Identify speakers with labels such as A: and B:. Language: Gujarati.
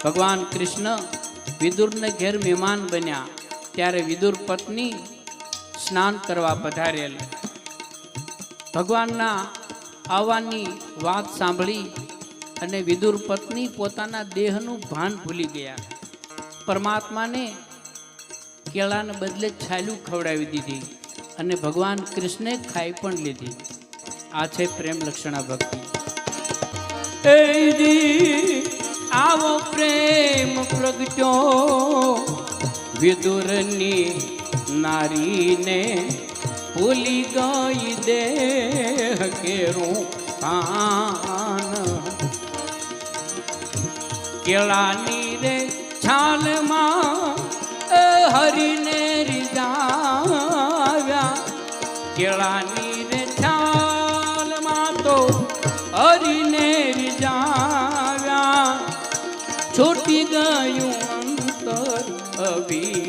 A: ભગવાન કૃષ્ણ વિદુરને ઘેર મહેમાન બન્યા ત્યારે વિદુર પત્ની સ્નાન કરવા પધારેલ. ભગવાનના આવવાની વાત સાંભળી અને વિદુર પત્ની પોતાના દેહનું ભાન ભૂલી ગયા. પરમાત્માને કેળાને બદલે છાલ્યું ખવડાવી દીધી અને ભગવાન કૃષ્ણે ખાઈ પણ લીધી. આ છે પ્રેમ લક્ષણા ભક્તિ. આવો પ્રેમ પ્રગટ્યો વિદુરની નારીને ભૂલી ગઈ દેહ કેરું કાન. કેળાની રે છાલમાં હરીને રીઝાવ્યા. કેળાની રે છાલમાં તો હરીને રીઝાવ્યા. છૂટી ગયું અંતર અભી